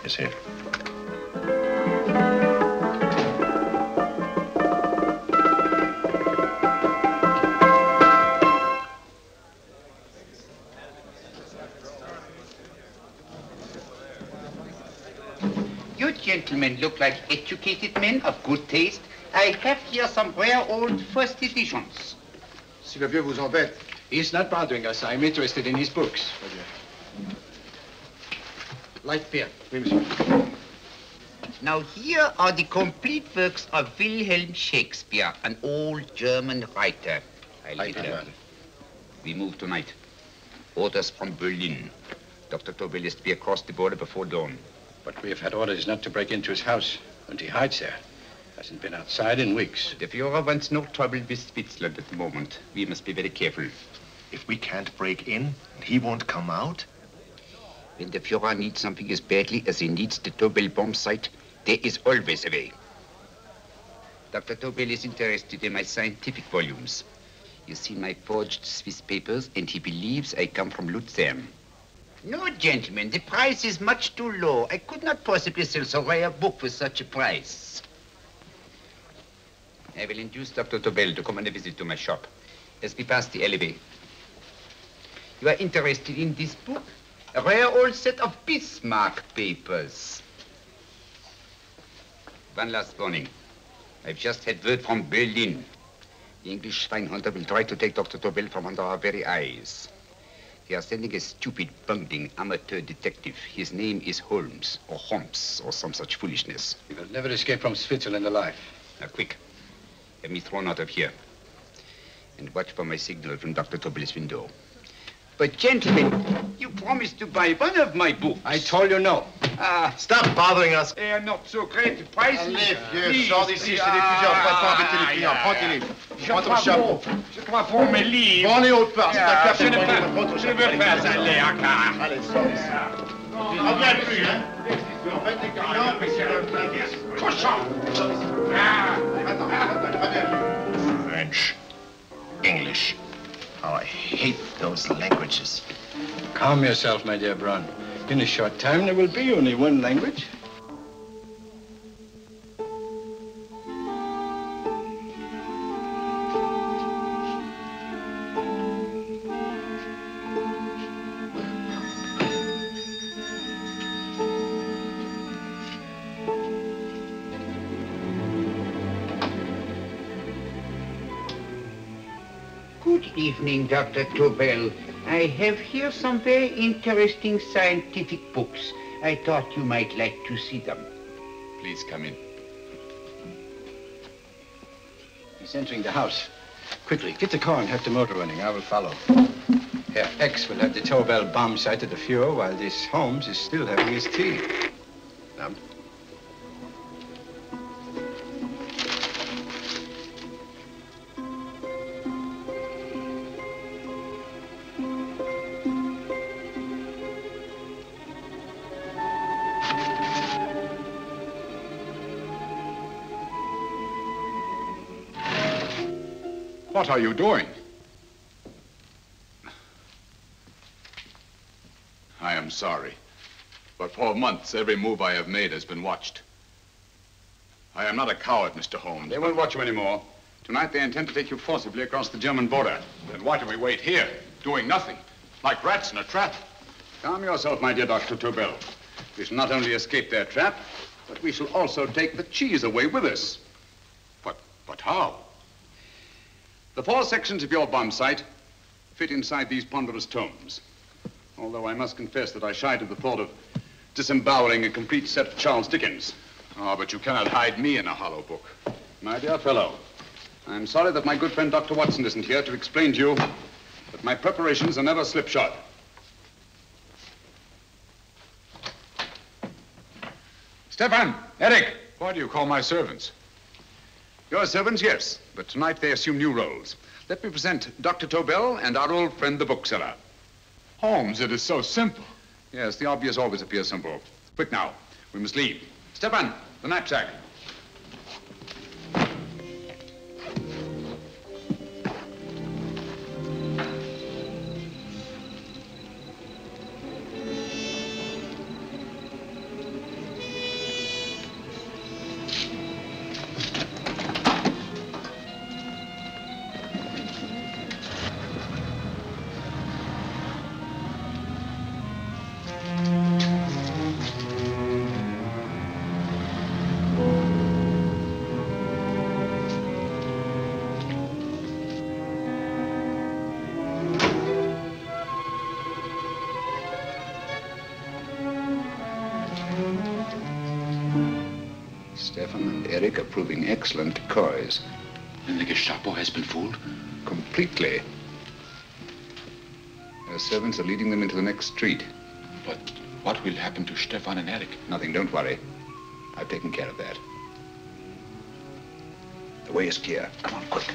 Is here. You gentlemen look like educated men of good taste. I have here some rare old first editions. Si le vieux vous embête. He's not bothering us. I'm interested in his books. Light beer. Oui, monsieur. Now here are the complete works of Wilhelm Shakespeare, an old German writer. We move tonight. Orders from Berlin. Dr. Tobel is to be across the border before dawn. But we have had orders not to break into his house, and he hides there. Hasn't been outside in weeks. The Führer wants no trouble with Switzerland at the moment. We must be very careful. If we can't break in, and he won't come out? When the Führer needs something as badly as he needs the Tobel bomb site, there is always a way. Dr. Tobel is interested in my scientific volumes. He's seen my forged Swiss papers, and he believes I come from Lucerne. No, gentlemen, the price is much too low. I could not possibly sell so rare a book for such a price. I will induce Dr. Tobel to come on a visit to my shop as we pass the alleyway. You are interested in this book? A rare old set of Bismarck papers. One last warning. I've just had word from Berlin. The English swinehunter will try to take Dr. Tobel from under our very eyes. They are sending a stupid, bungling amateur detective. His name is Holmes, or some such foolishness. He will never escape from Switzerland alive. Now, quick. Have me thrown out of here. And watch for my signal from Dr. Tobel's window. But, gentlemen, you promised to buy one of my books. I told you no. Stop bothering us. They are not so great prices. Allez, vieux, sors d'ici, c'est d'étudiants. Pas embêter les clients. Prends tes livres. Prends ton chapeau. Je crois pour mes livres. Prends les autres parts. C'est un café. Je ne veux pas aller à car. Allez, sors d'ici. Tu reviens plus, hein. En fait, les clients, mais c'est le Cochon. Attends, reviens. French. English. How I hate those languages. Calm yourself, my dear Braun. In a short time, there will be only one language. Good evening, Dr. Tobel. I have here some very interesting scientific books. I thought you might like to see them. Please come in. He's entering the house. Quickly, get the car and have the motor running. I will follow. Herr X will have the Tobel bomb sight at the Fuhrer while this Holmes is still having his tea. Now, what are you doing? I am sorry, but for months, every move I have made has been watched. I am not a coward, Mr. Holmes. They won't watch you anymore. Tonight, they intend to take you forcibly across the German border. Then why do we wait here, doing nothing, like rats in a trap? Calm yourself, my dear Dr. Tobel. We shall not only escape their trap, but we shall also take the cheese away with us. But how? The 4 sections of your bomb sight fit inside these ponderous tomes. Although I must confess that I shied at the thought of disemboweling a complete set of Charles Dickens. Oh, but you cannot hide me in a hollow book. My dear fellow, I'm sorry that my good friend Dr. Watson isn't here to explain to you that my preparations are never slipshod. Stefan, Eric, why do you call my servants? Your servants, yes, but tonight they assume new roles. Let me present Dr. Tobel and our old friend, the bookseller. Holmes, it is so simple. Yes, the obvious always appears simple. Quick now, we must leave. Stefan, the knapsack. Stefan and Eric are proving excellent decoys. Then the Gestapo has been fooled? Completely. Their servants are leading them into the next street. But what will happen to Stefan and Eric? Nothing, don't worry. I've taken care of that. The way is clear. Come on, quick.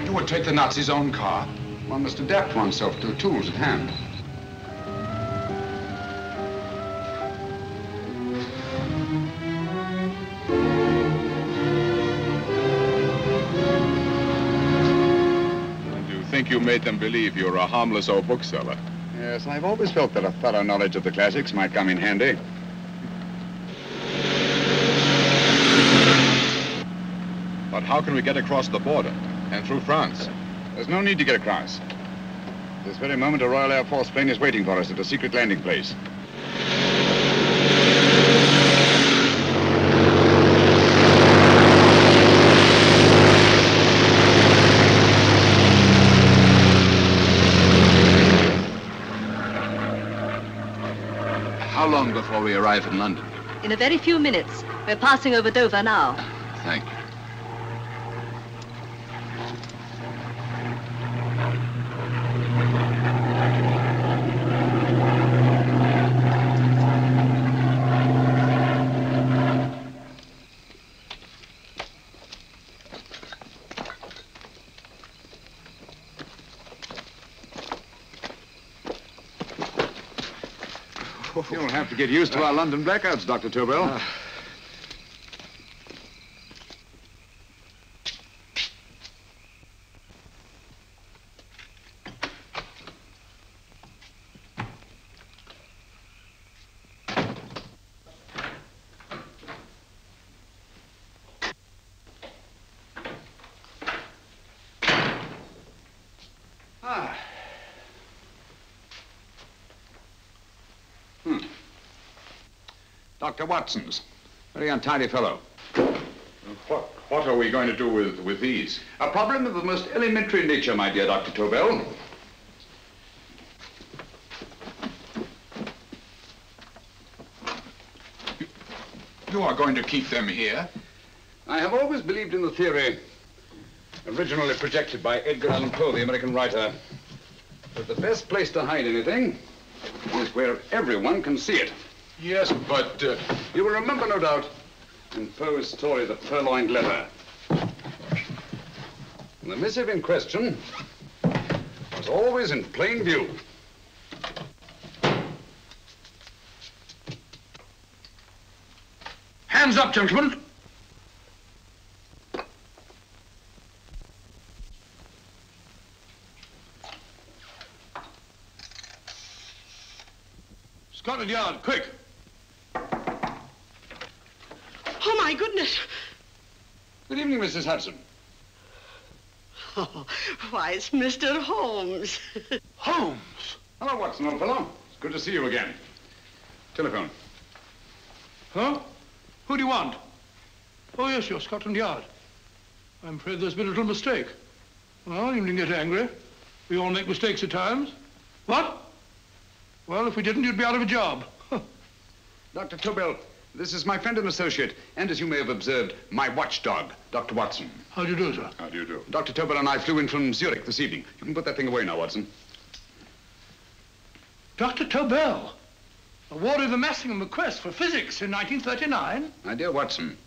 You would take the Nazis' own car? One must adapt oneself to the tools at hand. You think you made them believe you're a harmless old bookseller? Yes, I've always felt that a thorough knowledge of the classics might come in handy. But how can we get across the border and through France? There's no need to get across. This very moment, a Royal Air Force plane is waiting for us at a secret landing place. How long before we arrive in London? In a very few minutes. We're passing over Dover now. Thank you. You'll have to get used to our London blackouts, Dr. Tobel. Dr. Watson's. Very untidy fellow. What are we going to do with these? A problem of the most elementary nature, my dear Dr. Tobel. You are going to keep them here? I have always believed in the theory, originally projected by Edgar Allan Poe, the American writer, that the best place to hide anything is where everyone can see it. Yes, but... You will remember, no doubt, in Poe's story, The Purloined Letter. The missive in question was always in plain view. Hands up, gentlemen. Scotland Yard, quick. Oh, my goodness. Good evening, Mrs. Hudson. Oh, why, it's Mr. Holmes. Holmes. Hello, Watson, old fellow. It's good to see you again. Telephone. Huh? Who do you want? Oh, yes, you're Scotland Yard. I'm afraid there's been a little mistake. Well, you needn't get angry. We all make mistakes at times. What? Well, if we didn't, you'd be out of a job. Dr. Tobel, this is my friend and associate, and as you may have observed, my watchdog, Dr. Watson. How do you do, sir? How do you do? Dr. Tobel and I flew in from Zurich this evening. You can put that thing away now, Watson. Dr. Tobel, awarded the Massingham Bequest for physics in 1939. My dear Watson,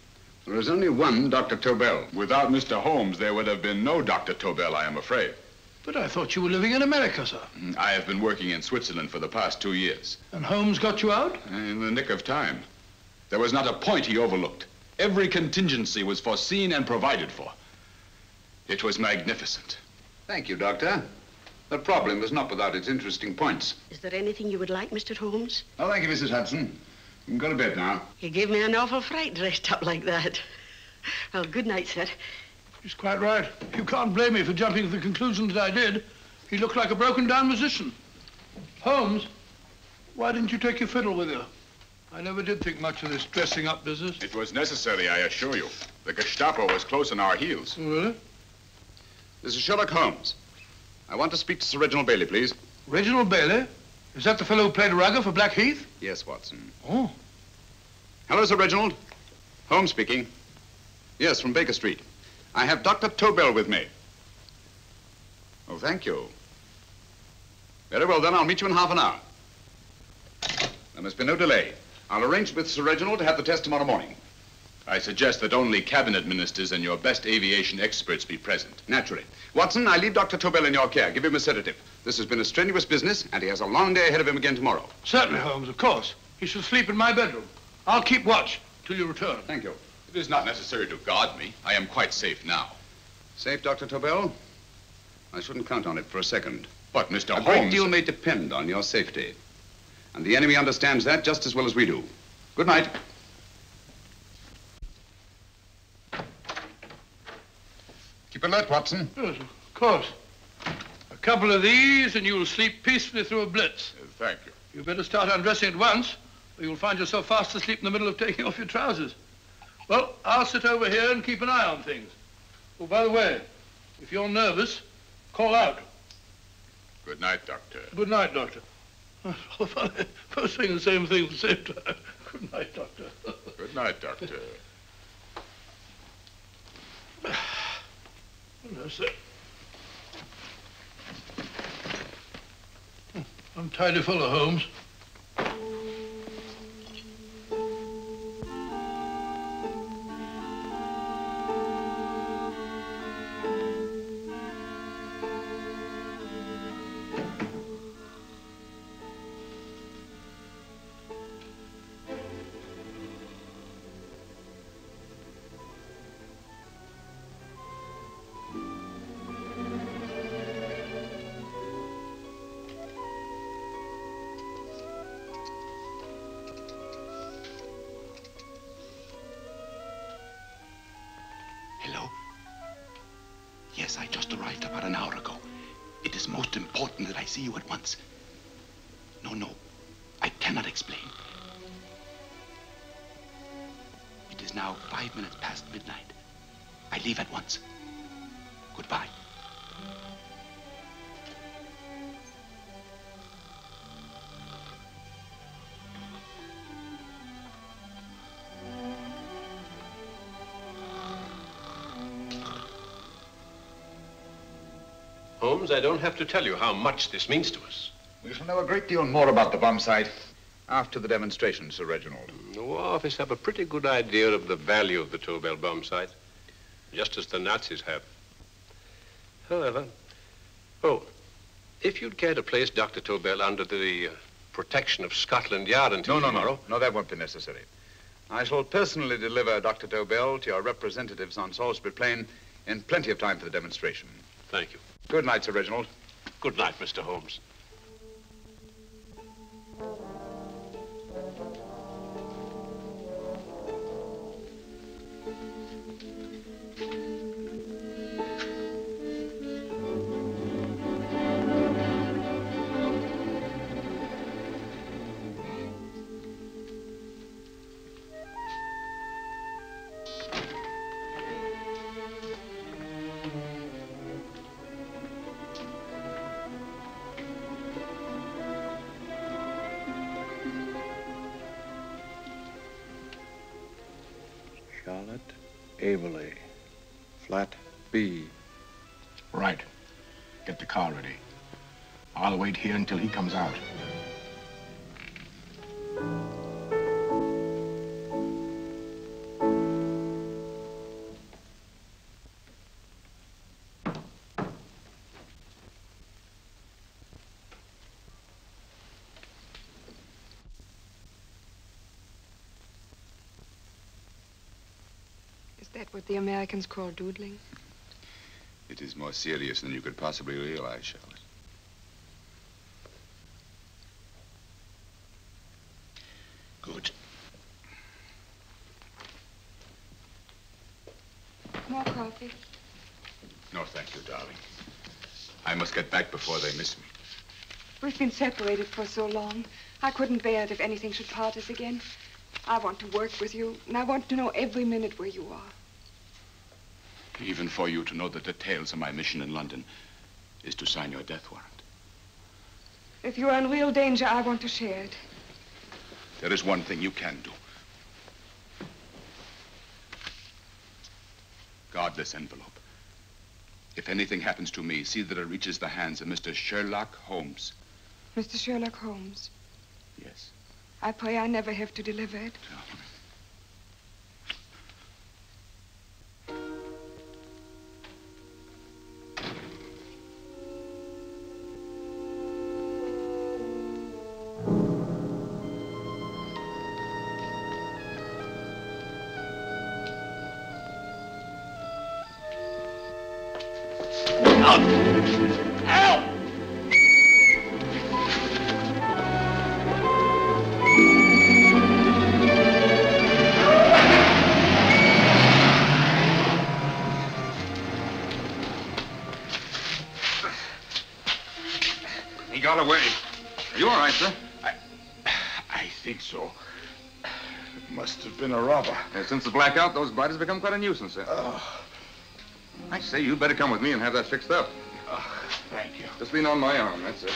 there is only one Dr. Tobel. Without Mr. Holmes, there would have been no Dr. Tobel, I am afraid. But I thought you were living in America, sir. I have been working in Switzerland for the past 2 years. And Holmes got you out? In the nick of time. There was not a point he overlooked. Every contingency was foreseen and provided for. It was magnificent. Thank you, Doctor. The problem is not without its interesting points. Is there anything you would like, Mr. Holmes? Oh, thank you, Mrs. Hudson. You can go to bed now. You gave me an awful fright dressed up like that. Well, good night, sir. He's quite right. You can't blame me for jumping to the conclusion that I did. He looked like a broken-down musician. Holmes, why didn't you take your fiddle with you? I never did think much of this dressing-up business. It was necessary, I assure you. The Gestapo was close on our heels. Oh, really? This is Sherlock Holmes. I want to speak to Sir Reginald Bailey, please. Reginald Bailey? Is that the fellow who played rugger for Blackheath? Yes, Watson. Oh. Hello, Sir Reginald. Holmes speaking. Yes, from Baker Street. I have Dr. Tobel with me. Oh, thank you. Very well, then. I'll meet you in half an hour. There must be no delay. I'll arrange with Sir Reginald to have the test tomorrow morning. I suggest that only cabinet ministers and your best aviation experts be present. Naturally. Watson, I leave Dr. Tobel in your care. Give him a sedative. This has been a strenuous business, and he has a long day ahead of him again tomorrow. Certainly, Holmes, of course. He should sleep in my bedroom. I'll keep watch till you return. Thank you. It is not necessary to guard me. I am quite safe now. Safe, Dr. Tobel? I shouldn't count on it for a second. But, Mr. A Holmes... great deal may depend on your safety. And the enemy understands that just as well as we do. Good night. Keep alert, Watson. Yes, of course. A couple of these and you'll sleep peacefully through a blitz. Thank you. You better start undressing at once, or you'll find yourself fast asleep in the middle of taking off your trousers. Well, I'll sit over here and keep an eye on things. Oh, by the way, if you're nervous, call out. Good night, Doctor. Good night, Doctor. Both saying the same thing at the same time. Good night, Doctor. Good night, Doctor. That's it. Untidy fellow, Holmes. Hello? Yes, I just arrived about an hour ago. It is most important that I see you at once. No, I cannot explain. is now 5 minutes past midnight. I leave at once. Goodbye. Holmes, I don't have to tell you how much this means to us. We shall know a great deal more about the bomb site after the demonstration, Sir Reginald. The War Office have a pretty good idea of the value of the Tobel bomb site, just as the Nazis have. However, if you'd care to place Dr. Tobel under the protection of Scotland Yard until tomorrow... No, that won't be necessary. I shall personally deliver Dr. Tobel to your representatives on Salisbury Plain in plenty of time for the demonstration. Thank you. Good night, Sir Reginald. Good night, Mr. Holmes. Charlotte Averley, flat B. Right. Get the car ready. I'll wait here until he comes out. Is that what the Americans call doodling? It is more serious than you could possibly realize, Charlotte. Good. More coffee? No, thank you, darling. I must get back before they miss me. We've been separated for so long. I couldn't bear it if anything should part us again. I want to work with you, and I want to know every minute where you are. Even for you to know the details of my mission in London is to sign your death warrant. If you are in real danger, I want to share it. There is one thing you can do. Guard this envelope. If anything happens to me, see that it reaches the hands of Mr. Sherlock Holmes. Mr. Sherlock Holmes. Yes. I pray I never have to deliver it. He got away. Are you all right, sir? I think so. It must have been a robber. Since the blackout, those blighters have become quite a nuisance, sir. I say, you'd better come with me and have that fixed up. Thank you. Just lean on my arm, that's it.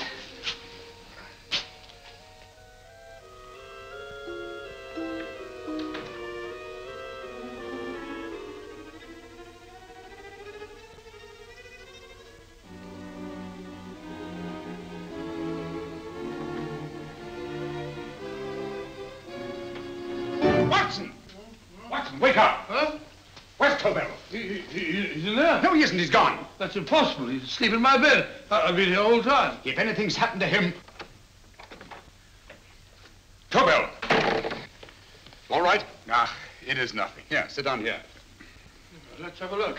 Watson, wake up! Huh? Where's Tobel? He's in there. No, he isn't. He's gone. That's impossible. He's asleep in my bed. I've been here all the time. If anything's happened to him... Tobel! All right? Ah, it is nothing. Here, sit down here. Let's have a look.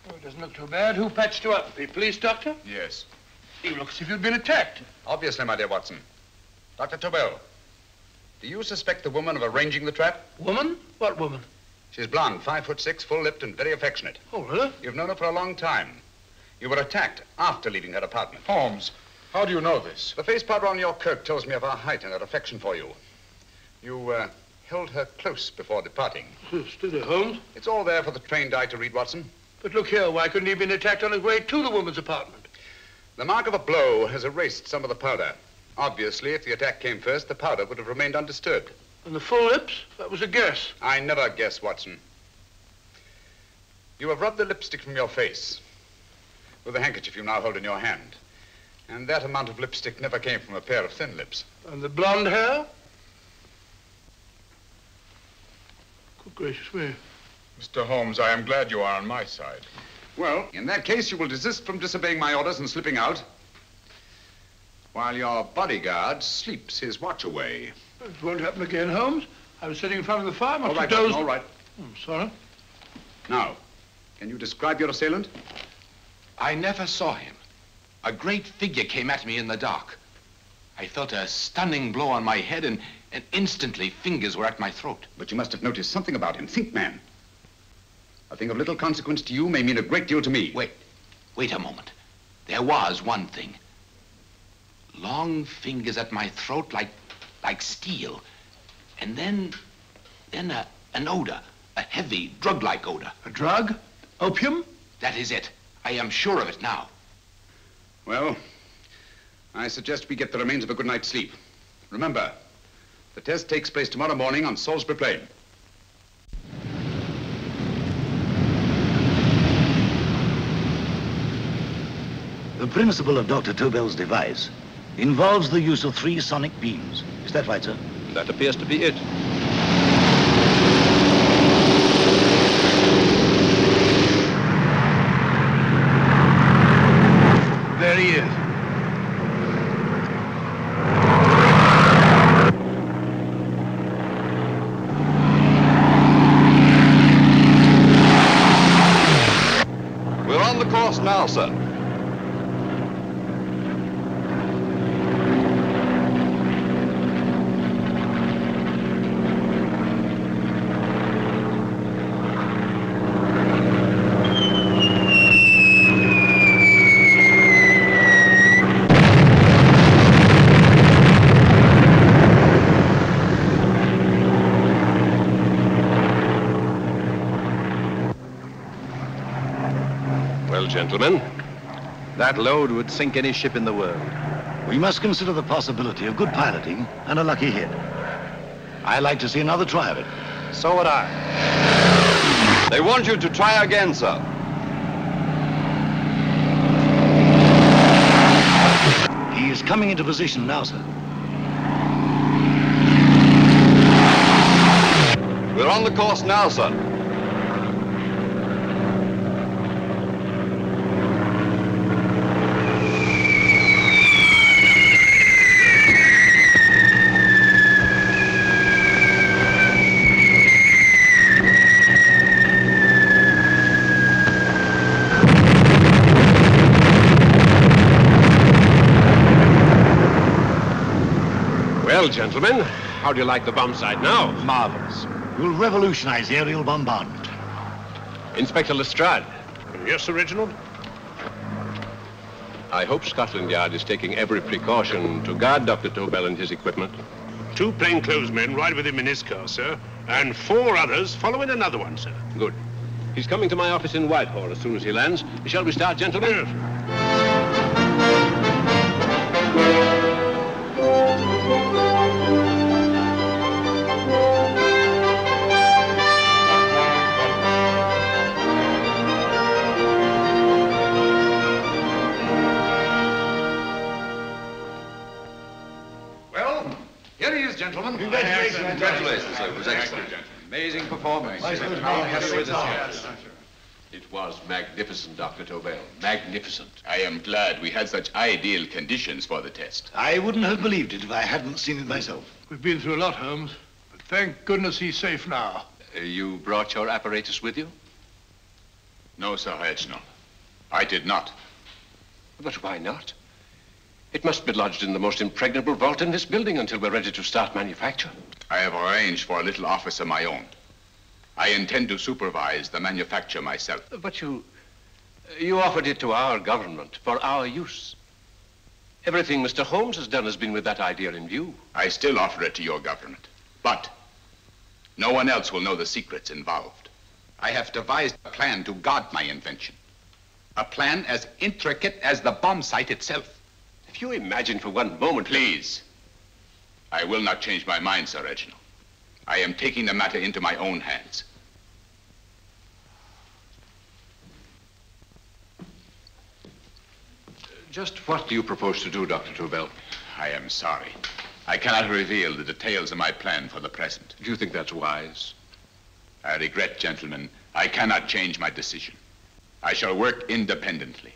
Oh, it doesn't look too bad. Who patched you up? The police doctor? Yes. You look as if you'd been attacked. Obviously, my dear Watson. Dr. Tobel, do you suspect the woman of arranging the trap? Woman? What woman? She's blonde, 5'6", full-lipped, and very affectionate. Oh, really? You've known her for a long time. You were attacked after leaving her apartment. Holmes, How do you know this? The face powder on your coat tells me of her height and her affection for you. You held her close before departing. Steady, Holmes. It's all there for the trained eye to read, Watson. But look here, why couldn't he have been attacked on his way to the woman's apartment? The mark of a blow has erased some of the powder. Obviously, if the attack came first, the powder would have remained undisturbed. And the full lips? That was a guess. I never guess, Watson. You have rubbed the lipstick from your face with the handkerchief you now hold in your hand. And that amount of lipstick never came from a pair of thin lips. And the blonde hair? Good gracious me. Mr. Holmes, I am glad you are on my side. Well, in that case, you will desist from disobeying my orders and slipping out, while your bodyguard sleeps his watch away. It won't happen again, Holmes. I was sitting in front of the fire. All right, Watson, all right. I'm sorry. Now, can you describe your assailant? I never saw him. A great figure came at me in the dark. I felt a stunning blow on my head, and instantly fingers were at my throat. But you must have noticed something about him. Think, man. A thing of little consequence to you may mean a great deal to me. Wait a moment. There was one thing. Long fingers at my throat like steel. And then an odor, a heavy, drug-like odor. A drug? Opium? That is it. I am sure of it now. Well, I suggest we get the remains of a good night's sleep. Remember, the test takes place tomorrow morning on Salisbury Plain. The principle of Dr. Tobel's device involves the use of 3 sonic beams. Is that right, sir? That appears to be it. There he is. We're on the course now, sir. Gentlemen, that load would sink any ship in the world. We must consider the possibility of good piloting and a lucky hit. I'd like to see another try of it. So would I. They want you to try again, sir. He is coming into position now, sir. We're on the course now, sir. Well, gentlemen, how do you like the bomb sight now? Marvelous. We'll revolutionize the aerial bombardment. Inspector Lestrade. Yes, Sir Reginald? I hope Scotland Yard is taking every precaution to guard Dr. Tobel and his equipment. 2 plainclothesmen ride with him in his car, sir, and 4 others follow in another one, sir. Good. He's coming to my office in Whitehall as soon as he lands. Shall we start, gentlemen? Yes. Gentlemen. Congratulations, sir. It was excellent. Amazing performance. It was magnificent, Dr. Tobel. Magnificent. I am glad we had such ideal conditions for the test. I wouldn't have believed it if I hadn't seen it myself. We've been through a lot, Holmes, but thank goodness he's safe now. You brought your apparatus with you? No, Sir Reginald. I did not. But why not? It must be lodged in the most impregnable vault in this building until we're ready to start manufacture. I have arranged for a little office of my own. I intend to supervise the manufacture myself. But you offered it to our government for our use. Everything Mr. Holmes has done has been with that idea in view. I still offer it to your government. But no one else will know the secrets involved. I have devised a plan to guard my invention. A plan as intricate as the bomb site itself. If you imagine for one moment... Please. I will not change my mind, Sir Reginald. I am taking the matter into my own hands. Just what do you propose to do, Dr. Tobel? I am sorry. I cannot reveal the details of my plan for the present. Do you think that's wise? I regret, gentlemen, I cannot change my decision. I shall work independently.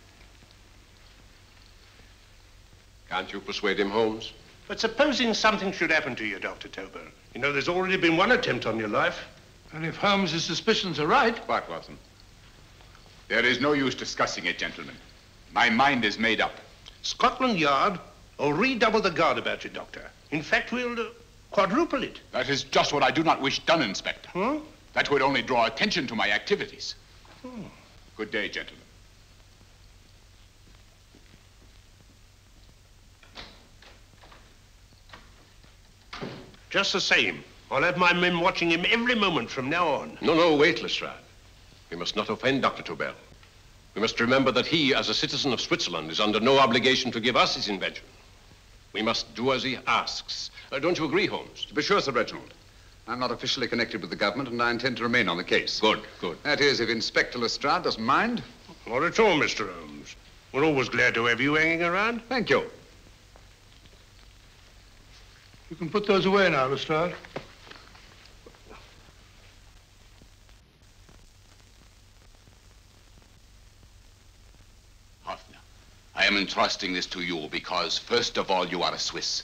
Can't you persuade him, Holmes? But supposing something should happen to you, Dr. Tobel. You know, there's already been one attempt on your life. And if Holmes's suspicions are right... What, Watson? There is no use discussing it, gentlemen. My mind is made up. Scotland Yard will redouble the guard about you, Doctor. In fact, we'll quadruple it. That is just what I do not wish done, Inspector. Huh? That would only draw attention to my activities. Good day, gentlemen. Just the same, I'll have my men watching him every moment from now on. No, wait, Lestrade. We must not offend Dr. Tobel. We must remember that he, as a citizen of Switzerland, is under no obligation to give us his invention. We must do as he asks. Don't you agree, Holmes? To be sure, Sir Reginald. I'm not officially connected with the government, and I intend to remain on the case. Good. That is, if Inspector Lestrade doesn't mind. Not at all, Mr. Holmes. We're always glad to have you hanging around. Thank you. You can put those away now, Lestrade. I am entrusting this to you because, first of all, you are a Swiss.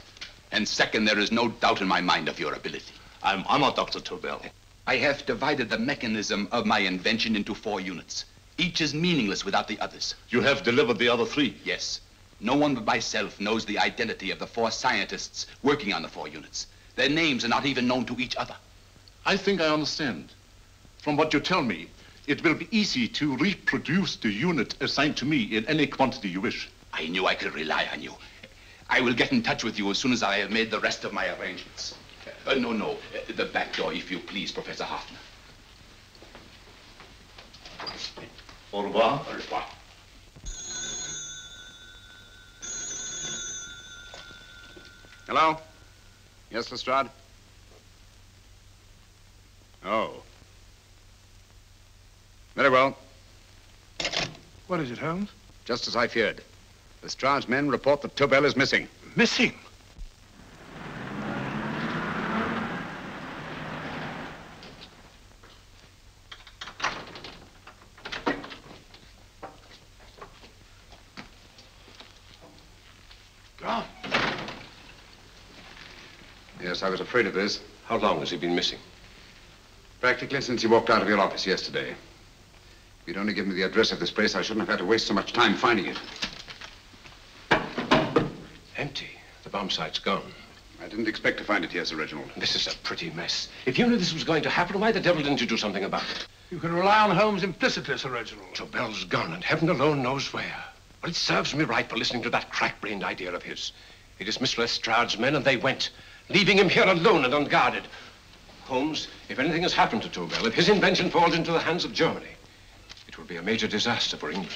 And second, there is no doubt in my mind of your ability. I'm honored, Dr. Tobel. I have divided the mechanism of my invention into 4 units. Each is meaningless without the others. You have delivered the other 3? Yes. No one but myself knows the identity of the 4 scientists working on the 4 units. Their names are not even known to each other. I think I understand. From what you tell me, it will be easy to reproduce the unit assigned to me in any quantity you wish. I knew I could rely on you. I will get in touch with you as soon as I have made the rest of my arrangements. No. The back door, if you please, Professor Hoffner. Au revoir. Au revoir. Hello? Yes, Lestrade? Oh. Very well. What is it, Holmes? Just as I feared. Lestrade's men report that Tobel is missing. Missing? Gone. Yes, I was afraid of this. How long has he been missing? Practically since he walked out of your office yesterday. If you'd only given me the address of this place, I shouldn't have had to waste so much time finding it. Empty. The bomb site's gone. I didn't expect to find it here, Sir Reginald. This is a pretty mess. If you knew this was going to happen, why the devil didn't you do something about it? You can rely on Holmes implicitly, Sir Reginald. Tobel's gone, and heaven alone knows where. But it serves me right for listening to that crack-brained idea of his. He dismissed Lestrade's men, and they went, leaving him here alone and unguarded. Holmes, if anything has happened to Tobel, if his invention falls into the hands of Germany, it will be a major disaster for England.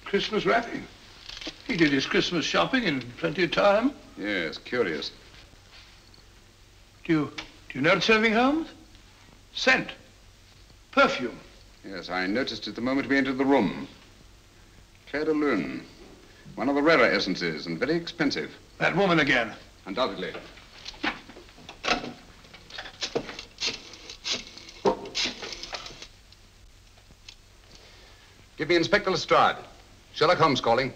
Christmas wrapping. He did his Christmas shopping in plenty of time. Yes, curious. Do you notice anything, Holmes? Scent. Perfume. Yes, I noticed it the moment we entered the room. Claire de Lune. One of the rarer essences, and very expensive. That woman again. Undoubtedly. Give me Inspector Lestrade. Sherlock Holmes calling.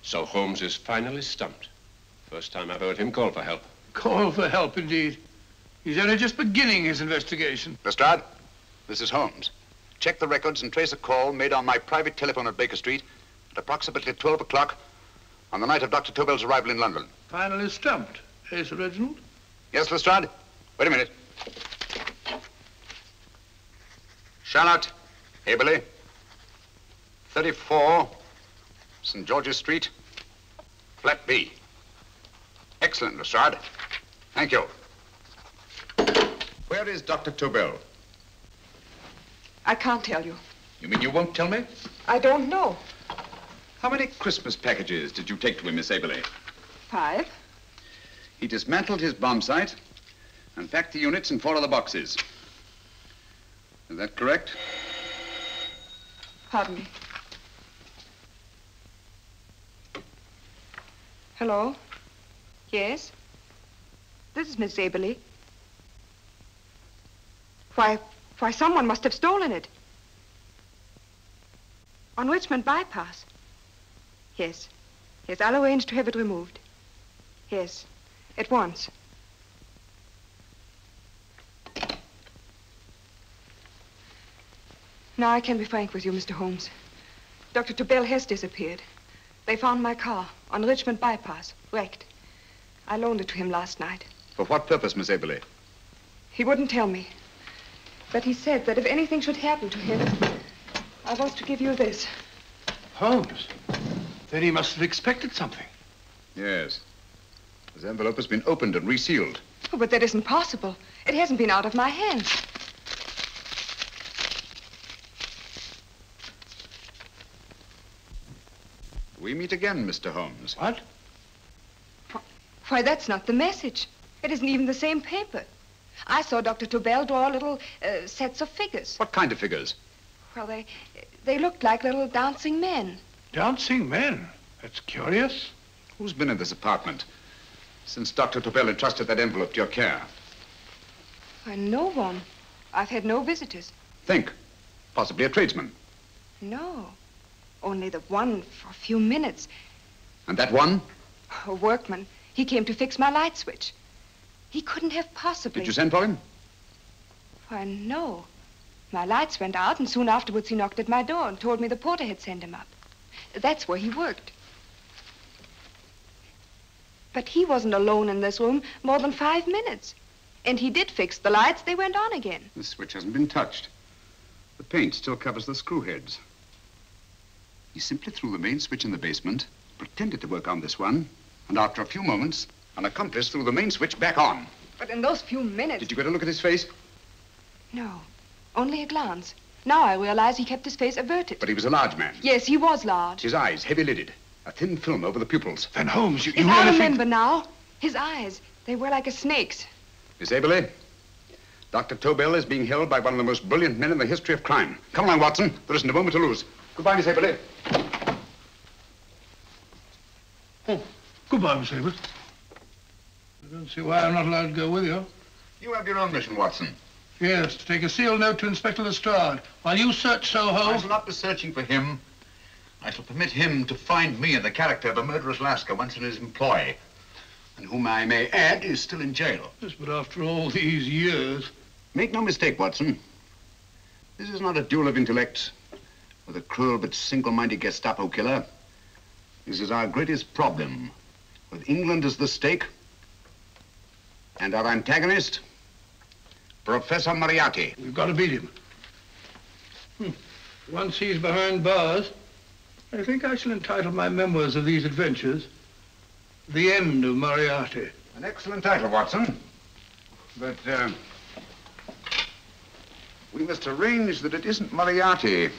So Holmes is finally stumped. First time I've heard him call for help. Call for help, indeed. He's only just beginning his investigation. Lestrade, this is Holmes. Check the records and trace a call made on my private telephone at Baker Street at approximately 12 o'clock on the night of Dr. Tobel's arrival in London. Finally stumped, eh, Sir Reginald? Yes, Lestrade? Wait a minute. Charlotte, Aberley, 34, St. George's Street, flat B. Excellent, Lestrade. Thank you. Where is Dr. Tobel? I can't tell you. You mean you won't tell me? I don't know. How many Christmas packages did you take to him, Miss Aberley? 5. He dismantled his bomb site and packed the units in 4 other boxes. Is that correct? Pardon me. Hello? Yes? This is Miss Aberley. Why, someone must have stolen it. On Richmond Bypass. Yes. Yes, I'll arrange to have it removed. Yes, at once. Now I can be frank with you, Mr. Holmes. Dr. Tobel has disappeared. They found my car on Richmond Bypass, wrecked. I loaned it to him last night. For what purpose, Miss Aberley? He wouldn't tell me. But he said that if anything should happen to him, I was to give you this. Holmes? Then he must have expected something. Yes. This envelope has been opened and resealed. Oh, but that isn't possible. It hasn't been out of my hands. We meet again, Mr. Holmes. What? Why, that's not the message. It isn't even the same paper. I saw Dr. Tobel draw little sets of figures. What kind of figures? Well, they looked like little dancing men. Dancing men? That's curious. Who's been in this apartment since Dr. Tobel entrusted that envelope to your care? Why, no one. I've had no visitors. Think. Possibly a tradesman. No. Only the one for a few minutes. And that one? A workman. He came to fix my light switch. He couldn't have possibly... Did you send for him? Why, no. My lights went out, and soon afterwards he knocked at my door and told me the porter had sent him up. That's where he worked. But he wasn't alone in this room more than 5 minutes. And he did fix the lights. They went on again. The switch hasn't been touched. The paint still covers the screw heads. He simply threw the main switch in the basement, pretended to work on this one, and after a few moments, an accomplice threw the main switch back on. But in those few minutes... Did you get a look at his face? No, only a glance. Now I realize he kept his face averted. But he was a large man. Yes, he was large. His eyes heavy-lidded, a thin film over the pupils. Then, Holmes, you Yes, really I remember now. His eyes, they were like a snake's. Miss Aberley, Dr. Tobel is being held by one of the most brilliant men in the history of crime. Come along, Watson. There isn't a moment to lose. Goodbye, Miss Aberley. Oh, goodbye, Miss Aberley. I don't see why I'm not allowed to go with you. You have your own mission, Watson. Yes, to take a sealed note to Inspector Lestrade while you search Soho. I shall not be searching for him. I shall permit him to find me in the character of a murderous Lascar once in his employ, and whom I may add is still in jail. Yes, but after all these years... Make no mistake, Watson. This is not a duel of intellects with a cruel but single-minded Gestapo killer. This is our greatest problem, with England as the stake, and our antagonist, Professor Moriarty. We've got to beat him. Once he's behind bars, I think I shall entitle my memoirs of these adventures, The End of Moriarty. An excellent title, Watson. But, we must arrange that it isn't Moriarty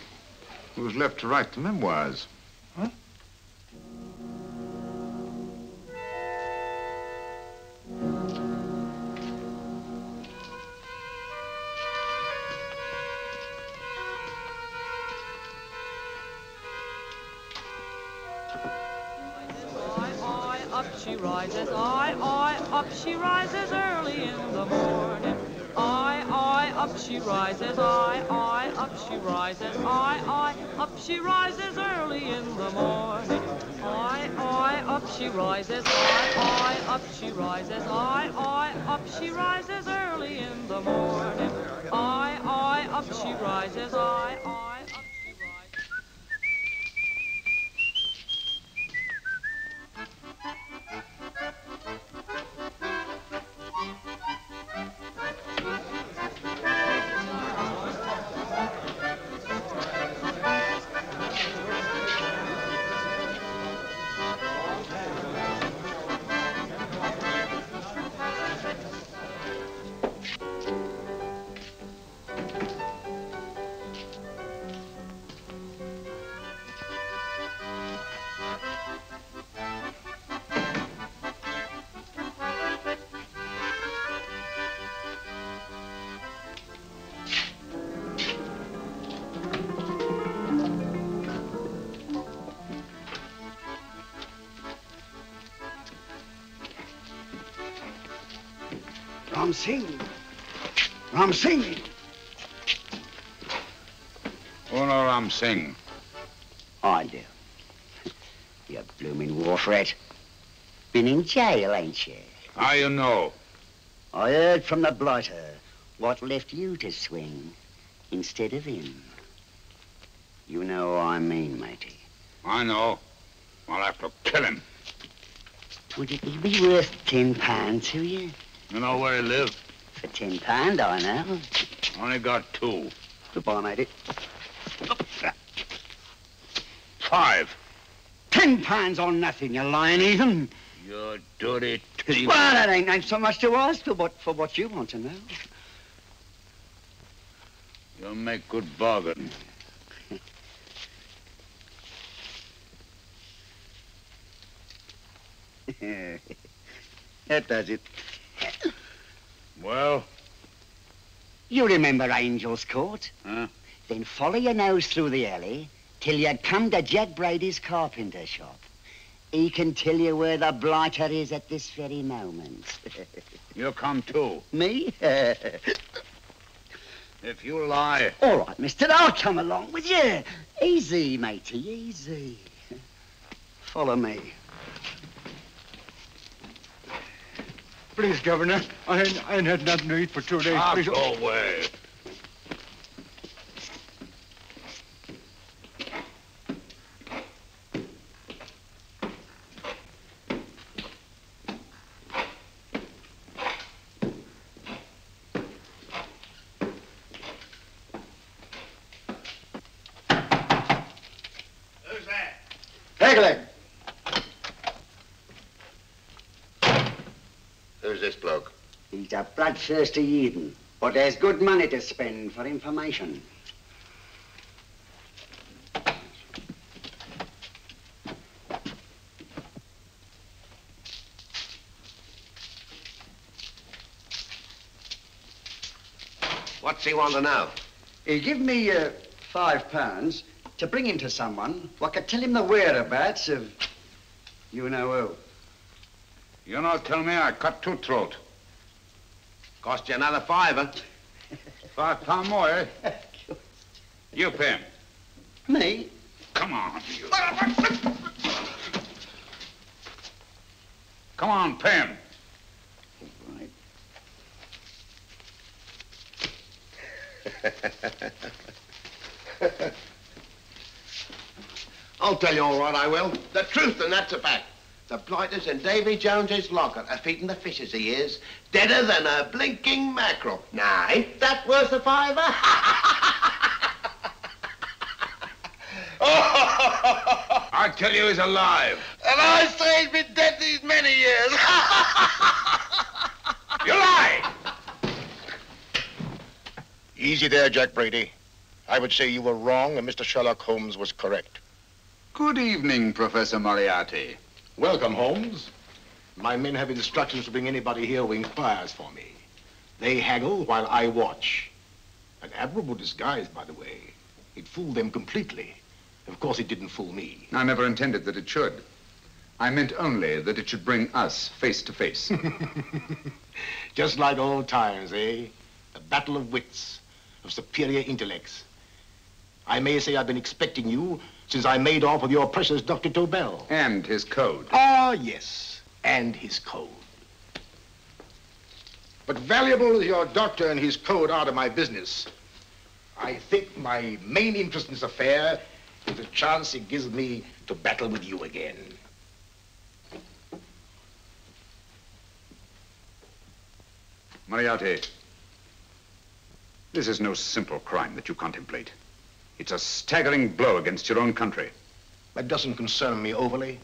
who's left to write the memoirs. Huh? Up she rises, up she rises early in the morning. Up she rises, up she rises, up she rises early in the morning. Up she rises, up she rises, up she rises early in the morning. Up she rises, up she rises. Ram Singh. Ram Singh. Oh, no, Ram Singh. I do. You blooming wharf rat. Been in jail, ain't you? How you know? I heard from the blighter what left you to swing instead of him. You know what I mean, matey. I know. I'll have to kill him. Would it be worth £10 to you? You know where he lives? For £10, I know. Only got 2. Goodbye, matey. 5. £10 on nothing, you lying heathen. You dirty thief. Well, that ain't so much to ask for what you want to know. You make good bargain. That does it. Well? You remember Angel's Court? Huh? Then follow your nose through the alley till you come to Jack Brady's carpenter shop. He can tell you where the blighter is at this very moment. You come too. Me? If you lie... All right, mister, I'll come along with you. Easy, matey, easy. Follow me. Please, Governor, I ain't had nothing to eat for 2 days. Ah, Please. go away. Who's that? Pegleg. Who's this bloke? He's a bloodthirsty heathen, but there's good money to spend for information. What's he want to know? He give me £5 to bring him to someone what could tell him the whereabouts of you know who. You not tell me I cut 2 throat. Cost you another £5. £5 more, eh? You pay him. Me? Come on, you. Come on, pay him. Right. I'll tell you all right, I will. The truth, and that's a fact. The blighters in Davy Jones's locker are feeding the fishes, he is. Deader than a blinking mackerel. Now, ain't that worth a £5? I tell you he's alive. And I say he's been dead these many years. You lie! Easy there, Jack Brady. I would say you were wrong and Mr. Sherlock Holmes was correct. Good evening, Professor Moriarty. Welcome, Holmes. My men have instructions to bring anybody here who inquires for me. They haggle while I watch. An admirable disguise, by the way. It fooled them completely. Of course, it didn't fool me. I never intended that it should. I meant only that it should bring us face to face. Just like old times, eh? A battle of wits, of superior intellects. I may say I've been expecting you since I made off with your precious Dr. Tobel. And his code. Ah, yes, and his code. But valuable as your doctor and his code are to my business, I think my main interest in this affair is the chance it gives me to battle with you again. Moriarty, this is no simple crime that you contemplate. It's a staggering blow against your own country. That doesn't concern me overly.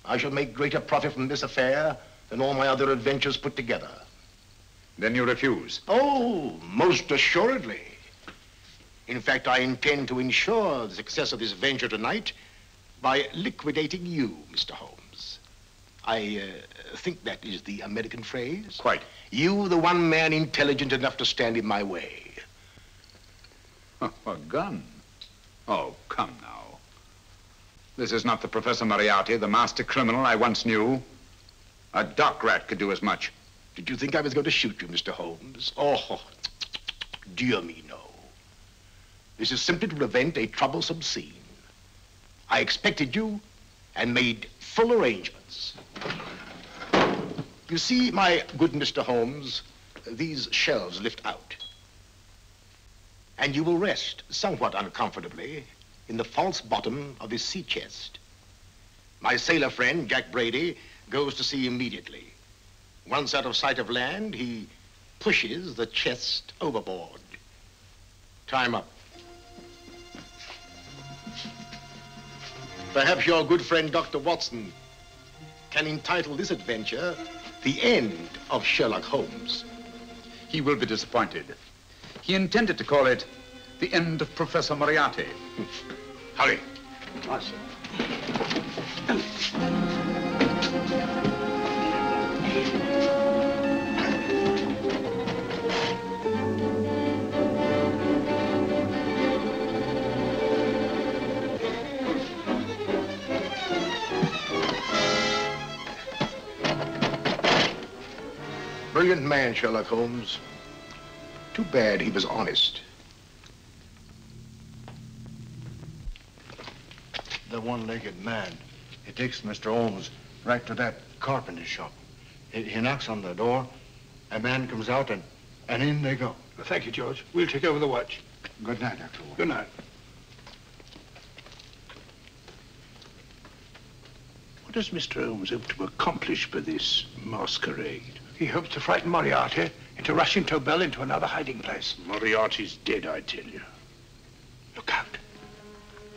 I shall make greater profit from this affair than all my other adventures put together. Then you refuse? Oh, most assuredly. In fact, I intend to ensure the success of this venture tonight by liquidating you, Mr. Holmes. I think that is the American phrase. Quite. You, the one man intelligent enough to stand in my way. A gun? Oh, come now. This is not the Professor Moriarty, the master criminal I once knew. A dock rat could do as much. Did you think I was going to shoot you, Mr. Holmes? Oh, dear me, no. This is simply to prevent a troublesome scene. I expected you and made full arrangements. You see, my good Mr. Holmes, these shelves lift out. And you will rest somewhat uncomfortably in the false bottom of this sea chest. My sailor friend, Jack Brady, goes to sea immediately. Once out of sight of land, he pushes the chest overboard. Time up. Perhaps your good friend, Dr. Watson, can entitle this adventure The End of Sherlock Holmes. He will be disappointed. He intended to call it The End of Professor Moriarty. Hurry. Brilliant man, Sherlock Holmes. Too bad he was honest. The one-legged man. He takes Mr. Holmes right to that carpenter shop. He knocks on the door, a man comes out, and in they go. Well, thank you, George. We'll take over the watch. Good night, Dr. Holmes. Good night. What does Mr. Holmes hope to accomplish by this masquerade? He hopes to frighten Moriarty into rushing Tobel into another hiding place. Moriarty's dead, I tell you. Look out.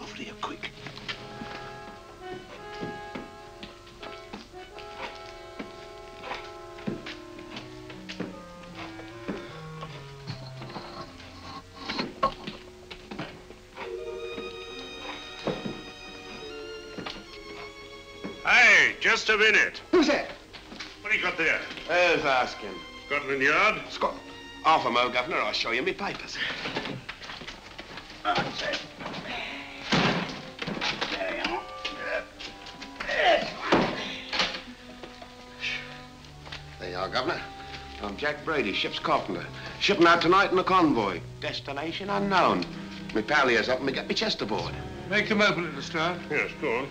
Over here, quick. Hey, just a minute. Who's that? What do you got there? Who's asking? Scotland Yard? Half a mo, Governor. I'll show you me papers. That's it. There you are. There you are, Governor. I'm Jack Brady, ship's carpenter. Shipping out tonight in a convoy. Destination unknown. Me pal here's helping me get me chest aboard. Make them open it, Lestrade. Yes, go on.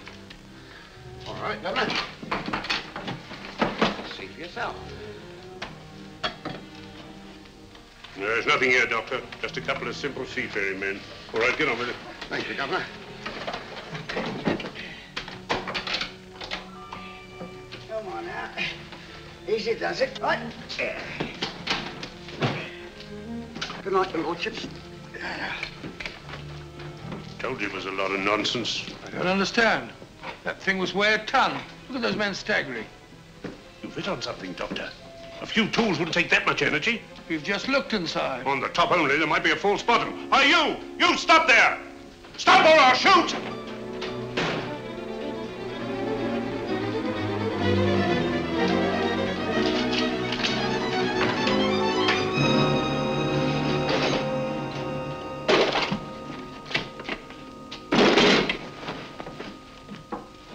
All right, Governor. See for yourself. There's nothing here, Doctor. Just a couple of simple seafaring men. All right, get on with it. Thank you, Governor. Come on now. Easy does it. Right. Good night, your lordships. Told you it was a lot of nonsense. I don't understand. That thing was way a ton. Look at those men staggering. You've hit on something, Doctor. A few tools wouldn't take that much energy. We've just looked inside. On the top only, there might be a false bottom. Hey, you! You stop there! Stop or I'll shoot!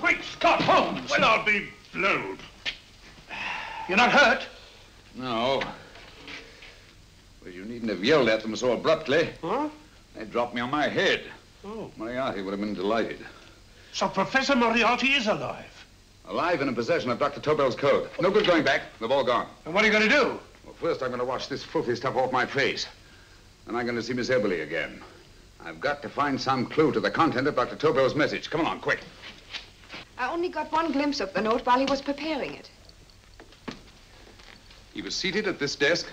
Great Scott, Holmes! Well, I'll be blowed. You're not hurt? No. Well, you needn't have yelled at them so abruptly. Huh? They dropped me on my head. Oh. Moriarty would have been delighted. So Professor Moriarty is alive? Alive and in possession of Dr. Tobel's code. No good going back. They've all gone. And what are you going to do? Well, first I'm going to wash this filthy stuff off my face. Then I'm going to see Miss Eberly again. I've got to find some clue to the content of Dr. Tobel's message. Come along, quick. I only got one glimpse of the note while he was preparing it. He was seated at this desk.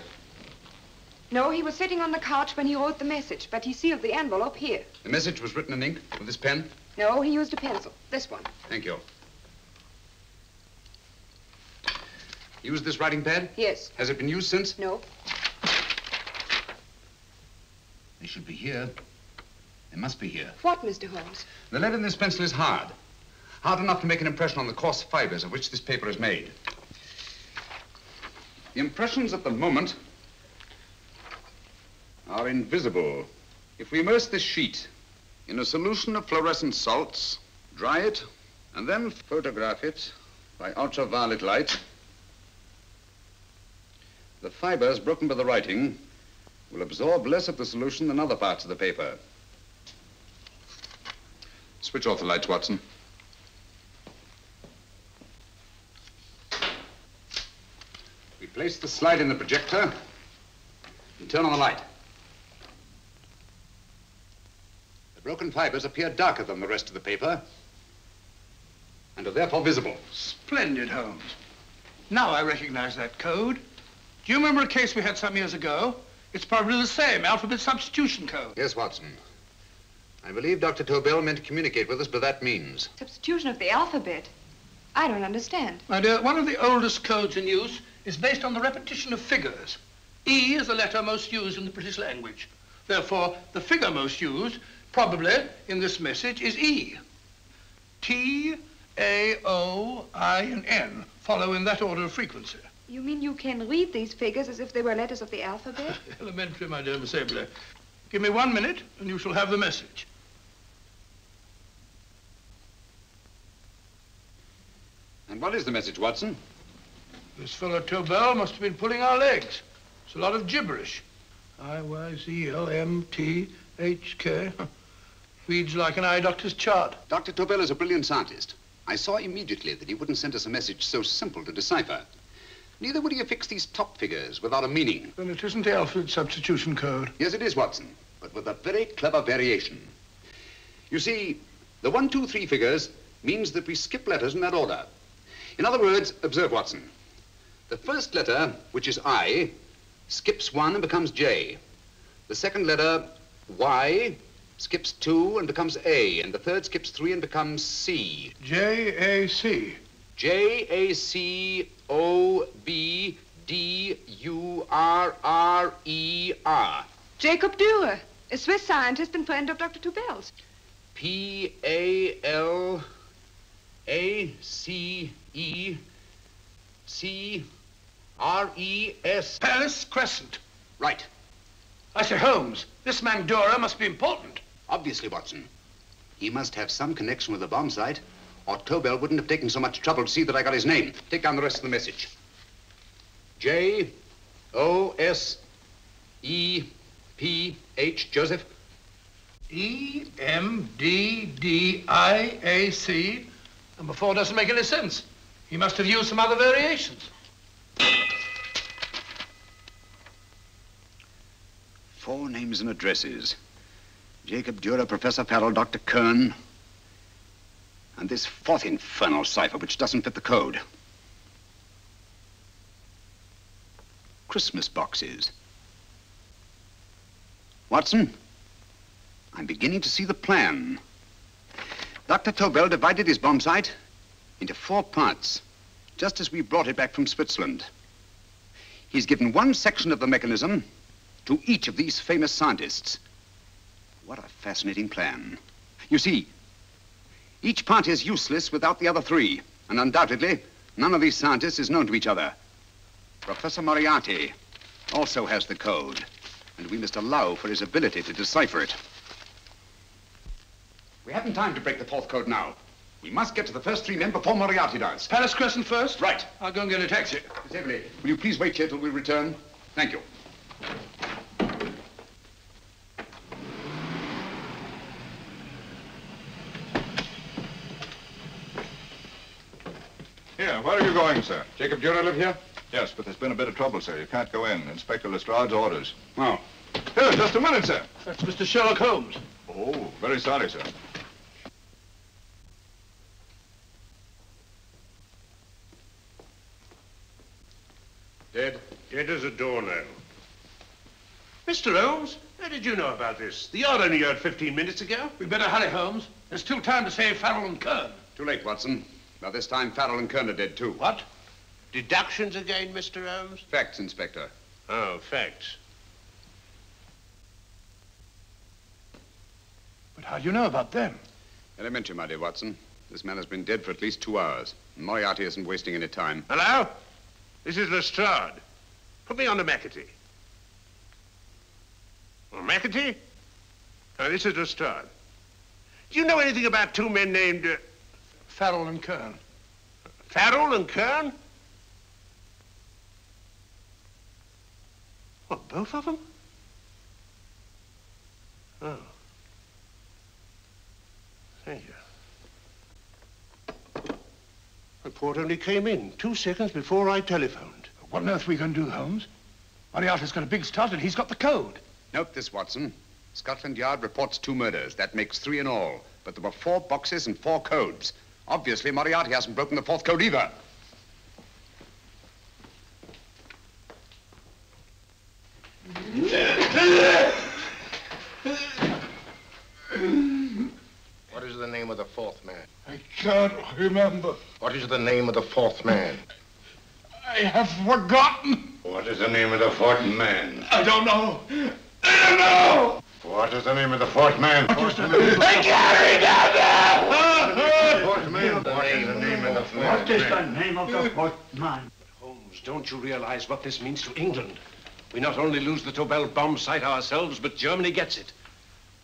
No, he was sitting on the couch when he wrote the message, but he sealed the envelope here. The message was written in ink with this pen? No, he used a pencil. This one. Thank you. Used this writing pad? Yes. Has it been used since? No. They should be here. They must be here. What, Mr. Holmes? The lead in this pencil is hard. Hard enough to make an impression on the coarse fibers of which this paper is made. The impressions at the moment are invisible. If we immerse this sheet in a solution of fluorescent salts, dry it, and then photograph it by ultraviolet light, The fibers broken by the writing will absorb less of the solution than other parts of the paper. Switch off the lights, Watson. We place the slide in the projector and turn on the light. The broken fibers appear darker than the rest of the paper and are therefore visible. Splendid, Holmes. Now I recognize that code. Do you remember a case we had some years ago? It's probably the same, alphabet substitution code. Yes, Watson. I believe Dr. Tobel meant to communicate with us by that means. Substitution of the alphabet? I don't understand. My dear, one of the oldest codes in use is based on the repetition of figures. E is the letter most used in the British language. Therefore, the figure most used, probably in this message, is E. T, A, O, I, and N follow in that order of frequency. You mean you can read these figures as if they were letters of the alphabet? Elementary, my dear Miss Abley. Give me 1 minute, and you shall have the message. And what is the message, Watson? This fellow Tobel must have been pulling our legs. It's a lot of gibberish. I-Y-Z-L-M-T-H-K. Reads like an eye doctor's chart. Dr. Tobel is a brilliant scientist. I saw immediately that he wouldn't send us a message so simple to decipher. Neither would he affix these top figures without a meaning. Then it isn't the alphabet substitution code. Yes, it is, Watson, but with a very clever variation. You see, the 1, 2, 3 figures means that we skip letters in that order. In other words, observe, Watson. The first letter, which is I, skips 1 and becomes J. The second letter, Y, skips 2 and becomes A. And the third skips 3 and becomes C. J-A-C. J-A-C-O-B-D-U-R-R-E-R. Jacob Dürer, a Swiss scientist and friend of Dr. Tobel's. P-A-L-A-C-E-C-R-E-S. Palace Crescent. Right. I say, Holmes, this man Dürer must be important. Obviously, Watson. He must have some connection with the bomb site, or Tobel wouldn't have taken so much trouble to see that I got his name. Take down the rest of the message. J-O-S-E-P-H, Joseph. E-M-D-D-I-A-C. Number 4 doesn't make any sense. He must have used some other variations. 4 names and addresses. Jacob Dürer, Professor Farrell, Dr. Kern, and this 4th infernal cipher, which doesn't fit the code. Christmas boxes. Watson, I'm beginning to see the plan. Dr. Tobel divided his bomb site into 4 parts, just as we brought it back from Switzerland. He's given 1 section of the mechanism to each of these famous scientists. What a fascinating plan. You see, each part is useless without the other 3, and undoubtedly, none of these scientists is known to each other. Professor Moriarty also has the code, and we must allow for his ability to decipher it. We haven't time to break the 4th code now. We must get to the first 3 men before Moriarty does. Palace Crescent first? Right. I'll go and get a taxi. Miss Everly, will you please wait here till we return? Thank you. Here, where are you going, sir? Jacob Dürer live here? Yes, but there's been a bit of trouble, sir. You can't go in. Inspector Lestrade's orders. Oh. Here, just a minute, sir. That's Mr. Sherlock Holmes. Oh, very sorry, sir. Dead? Dead as a doornail. Mr. Holmes, how did you know about this? The yard only heard 15 minutes ago. We better hurry, Holmes. There's still time to save Farrell and Kern. Too late, Watson. By this time, Farrell and Kern are dead, too. What? Deductions again, Mr. Holmes? Facts, Inspector. Oh, facts. But how do you know about them? Elementary, my dear Watson. This man has been dead for at least 2 hours. Moriarty isn't wasting any time. Hello? This is Lestrade. Put me on to McAtee. Oh, McAtee? Oh, this is Lestrade. Do you know anything about 2 men named... Farrell and Kern. Farrell and Kern? What, both of them? Oh. Thank you. Report only came in 2 seconds before I telephoned. What on earth are we going to do, Holmes? Moriarty's got a big start and he's got the code. Note this, Watson. Scotland Yard reports 2 murders. That makes 3 in all. But there were 4 boxes and 4 codes. Obviously, Moriarty hasn't broken the 4th code either. What is the name of the 4th man? I can't remember. What is the name of the 4th man? I have forgotten. What is the name of the 4th man? I don't know. I don't know. What is the name of the 4th man? I can't remember. 4th man. What is the name of the 4th man? What is the name of the 4th man? Holmes, don't you realize what this means to England? We not only lose the Tobel bomb site ourselves, but Germany gets it.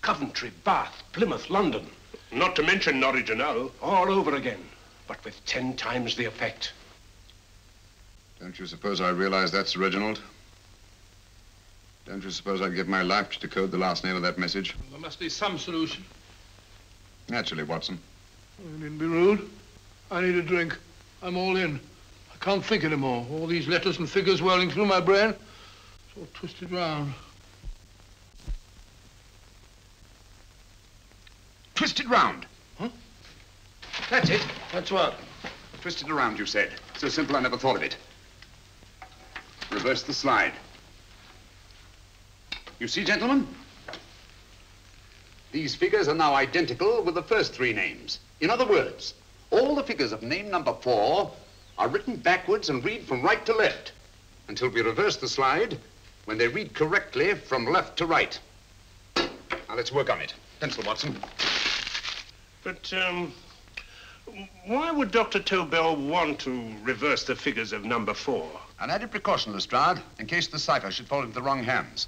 Coventry, Bath, Plymouth, London. Not to mention Norwich and Hull. All over again, but with 10 times the effect. Don't you suppose I realize that, Sir Reginald? Don't you suppose I'd give my life to decode the last name of that message? There must be some solution. Naturally, Watson. You needn't be rude. I need a drink. I'm all in. I can't think anymore. All these letters and figures whirling through my brain. It's all twisted round. Twisted round. Huh? That's it. That's what? Twisted around, you said. So simple I never thought of it. Reverse the slide. You see, gentlemen? These figures are now identical with the first 3 names. In other words, all the figures of name number 4 are written backwards and read from right to left until we reverse the slide when they read correctly from left to right. Now, let's work on it. Pencil, Watson. But, why would Dr. Tobel want to reverse the figures of number 4? An added precaution, Lestrade, in case the cipher should fall into the wrong hands.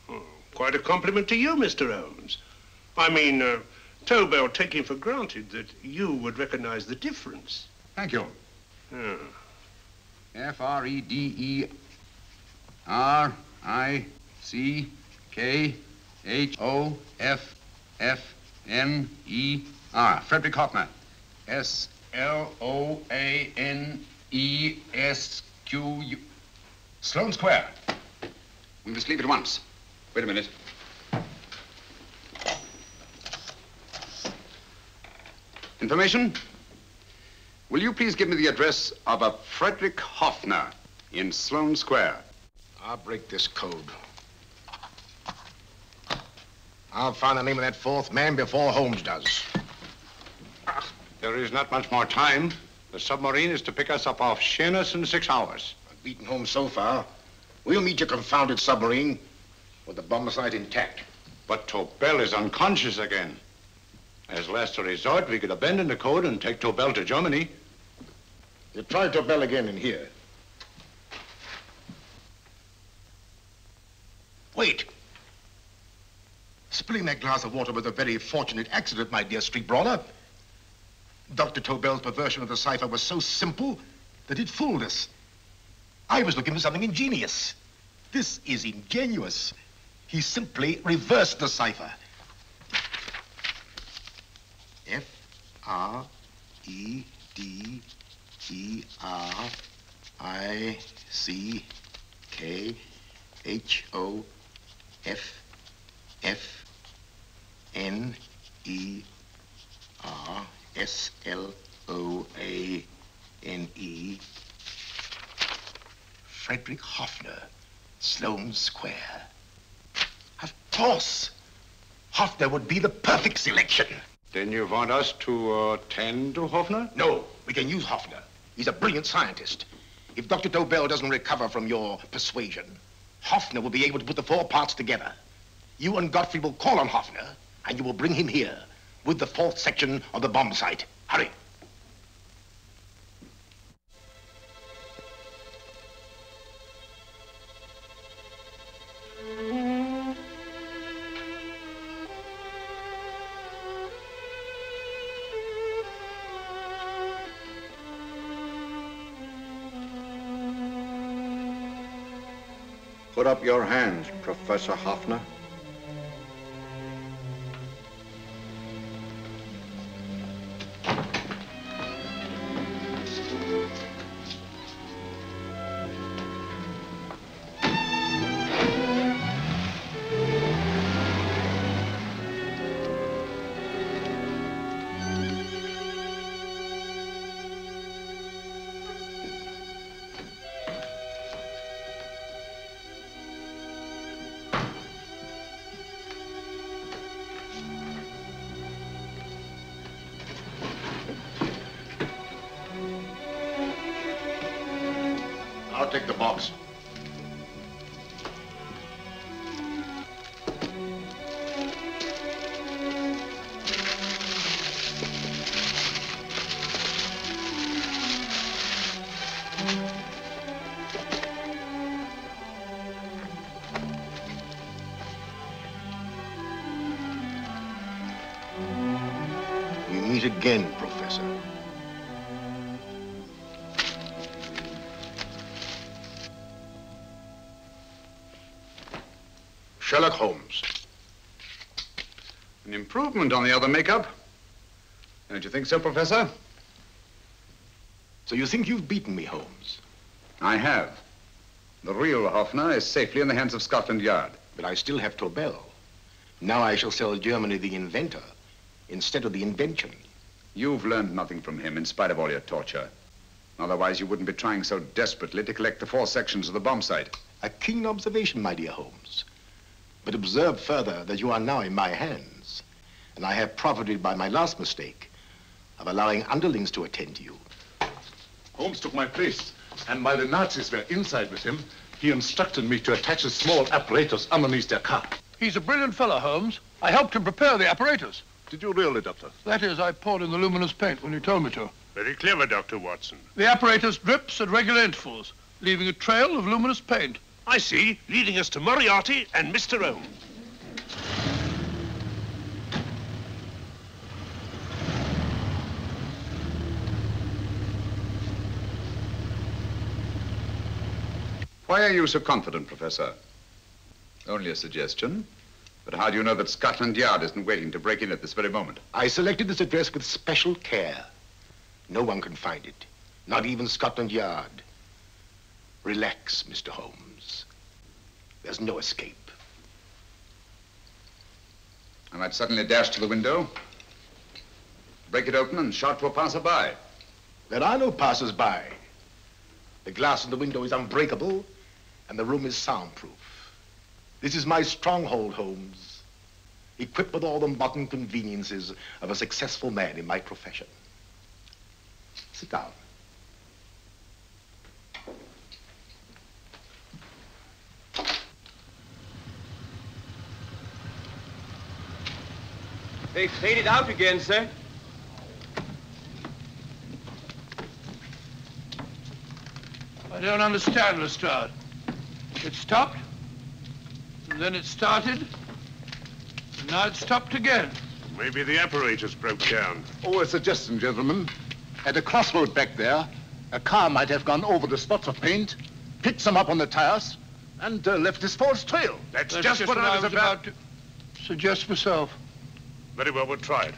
Oh, quite a compliment to you, Mr. Holmes. I mean, Tobel taking for granted that you would recognize the difference. Thank you. Oh. Frederick-Hoffner. Frederick Hoffner. S-L-O-A-N-E-S-Q-U. Sloane Square. We must leave at once. Wait a minute. Information? Will you please give me the address of a Frederick Hoffner in Sloane Square? I'll break this code. I'll find the name of that 4th man before Holmes does. There is not much more time. The submarine is to pick us up off Sheerness in 6 hours. I've beaten Holmes so far. We'll meet your confounded submarine with the bomb site intact. But Tobel is unconscious again. As last resort, we could abandon the code and take Tobel to Germany. You try Tobel again in here. Wait. Spilling that glass of water was a very fortunate accident, my dear street brawler. Dr. Tobel's perversion of the cipher was so simple that it fooled us. I was looking for something ingenious. This is ingenuous. He simply reversed the cipher. F-R-E-D-E-R-I-C-K-H-O-F-N-E-R-S-L-O-A-N-E. Frederick Hoffner, Sloane Square. Of course. Hoffner would be the perfect selection. Then you want us to tend to Hoffner? No, we can use Hoffner. He's a brilliant scientist. If Dr. Tobel doesn't recover from your persuasion, Hoffner will be able to put the 4 parts together. You and Godfrey will call on Hoffner, and you will bring him here with the 4th section of the bomb site. Hurry. Put up your hands, Professor Hoffner. I'll take the box. We meet again, Professor. Sherlock Holmes. An improvement on the other makeup. Don't you think so, Professor? So you think you've beaten me, Holmes? I have. The real Hoffner is safely in the hands of Scotland Yard. But I still have Tobel. Now I shall sell Germany the inventor instead of the invention. You've learned nothing from him in spite of all your torture. Otherwise, you wouldn't be trying so desperately to collect the 4 sections of the bomb site. A keen observation, my dear Holmes. But observe further that you are now in my hands, and I have profited by my last mistake of allowing underlings to attend to you. Holmes took my place, and while the Nazis were inside with him, he instructed me to attach a small apparatus underneath their car. He's a brilliant fellow, Holmes. I helped him prepare the apparatus. Did you really, Doctor? That is, I poured in the luminous paint when you told me to. Very clever, Dr. Watson. The apparatus drips at regular intervals, leaving a trail of luminous paint. I see, leading us to Moriarty and Mr. Holmes. Why are you so confident, Professor? Only a suggestion. But how do you know that Scotland Yard isn't waiting to break in at this very moment? I selected this address with special care. No one can find it, not even Scotland Yard. Relax, Mr. Holmes. There's no escape. I might suddenly dash to the window, break it open, and shout to a passerby. There are no passers-by. The glass in the window is unbreakable, and the room is soundproof. This is my stronghold, Holmes, equipped with all the modern conveniences of a successful man in my profession. Sit down. They faded out again, sir. I don't understand, Lestrade. It stopped, and then it started, and now it stopped again. Maybe the apparatus broke down. Oh, a suggestion, gentlemen. At a crossroad back there, a car might have gone over the spots of paint, picked some up on the tires, and left this false trail. That's just what I was about to suggest myself. Very well, we'll try it.